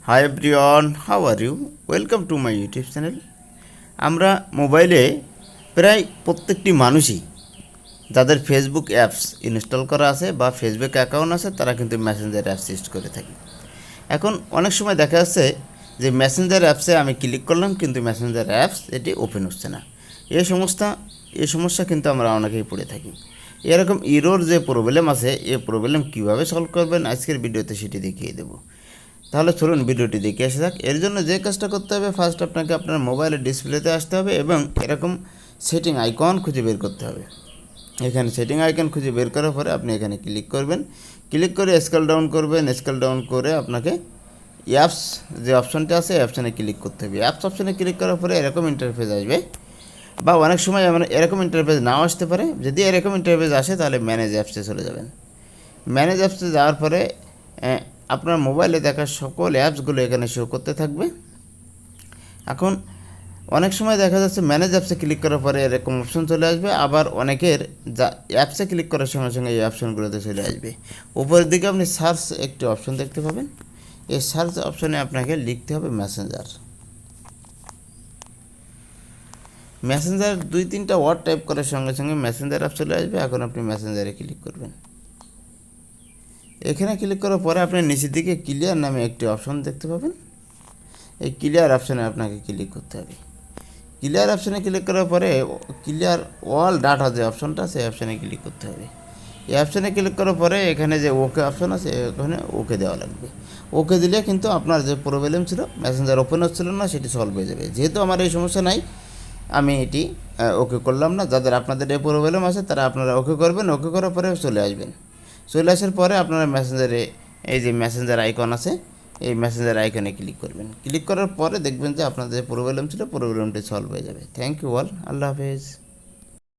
High everyone, how are you? Welcome to my YouTube channel. আমরা মোবাইলে প্রায় প্রত্যেকটি মানুষই যাদের ফেসবুক অ্যাপস ইনস্টল করা আছে বা ফেসবুক অ্যাকাউন্ট আছে তারা কিন্তু মেসেঞ্জার অ্যাপস ইউজ করে থাকি। এখন অনেক সময় দেখা যাচ্ছে যে মেসেঞ্জার অ্যাপসে আমি ক্লিক করলাম কিন্তু মেসেঞ্জার অ্যাপস এটি ওপেন হচ্ছে না। এই সমস্যা কিন্তু আমরা অনেকেই পড়ে থাকি। এরকম ইরোর যে প্রবলেম আছে এই প্রবলেম কীভাবে সলভ করবেন আজকের ভিডিওতে সেটি দেখিয়ে দেবো। তাহলে চলুন ভিডিওটি দেখে আসা যাক। এর জন্য যে কাজটা করতে হবে, ফার্স্ট আপনাকে আপনার মোবাইলের ডিসপ্লেতে আসতে হবে এবং এরকম সেটিং আইকন খুঁজে বের করতে হবে। এখানে সেটিং আইকন খুঁজে বের করার পরে আপনি এখানে ক্লিক করবেন। ক্লিক করে স্কেল ডাউন করবেন। স্কেল ডাউন করে আপনাকে অ্যাপস যে অপশানটা আছে এই অপশানে ক্লিক করতে হবে। অ্যাপস অপশানে ক্লিক করার পরে এরকম ইন্টারফেস আসবে, বা অনেক সময় এরকম ইন্টারফেস নাও আসতে পারে। যদি এরকম ইন্টারফেস আসে তাহলে ম্যানেজ অ্যাপসে চলে যাবেন। ম্যানেজ অ্যাপসে যাওয়ার পরে আপনার মোবাইলে দেখা সকল অ্যাপসগুলো এখানে শো করতে থাকবে। এখন অনেক সময় দেখা যাচ্ছে ম্যানেজ অ্যাপসে ক্লিক করার পরে এরকম অপশন চলে আসবে, আবার অনেকের যা অ্যাপসে ক্লিক করার সঙ্গে সঙ্গে এই অপশনগুলোতে চলে আসবে। উপরের দিকে আপনি সার্চ একটি অপশন দেখতে পাবেন। এই সার্চ অপশনে আপনাকে লিখতে হবে মেসেঞ্জার। মেসেঞ্জার 2-3টা ওয়ার্ড টাইপ করার সঙ্গে সঙ্গে মেসেঞ্জার অ্যাপ চলে আসবে। এখন আপনি মেসেঞ্জারে ক্লিক করবেন। এখানে ক্লিক করার পরে আপনি নিচের দিকে ক্লিয়ার নামে একটি অপশন দেখতে পাবেন। এই ক্লিয়ার অপশানে আপনাকে ক্লিক করতে হবে। ক্লিয়ার অপশানে ক্লিক করার পরে ক্লিয়ার অল ডাটা যে অপশনটা সেই অপশানে ক্লিক করতে হবে। এই অপশানে ক্লিক করার পরে এখানে যে ওকে অপশন আছে এখানে ওকে দেওয়া লাগবে। ওকে দিলে কিন্তু আপনার যে প্রবলেম ছিল মেসেঞ্জার ওপেন হচ্ছিল না সেটি সলভ হয়ে যাবে। যেহেতু আমার এই সমস্যা নাই আমি এটি ওকে করলাম না। যাদের আপনাদের এই প্রবলেম আছে তারা আপনারা ওকে করবেন। ওকে করার পরে চলে আসবেন। চলে আসার পরে আপনারা মেসেঞ্জারে এই যে মেসেঞ্জার আইকন আছে এই মেসেঞ্জার আইকনে ক্লিক করবেন। ক্লিক করার পরে দেখবেন যে আপনাদের যে প্রবলেম ছিল প্রবলেমটি সলভ হয়ে যাবে। Thank you all. আল্লাহ হাফেজ।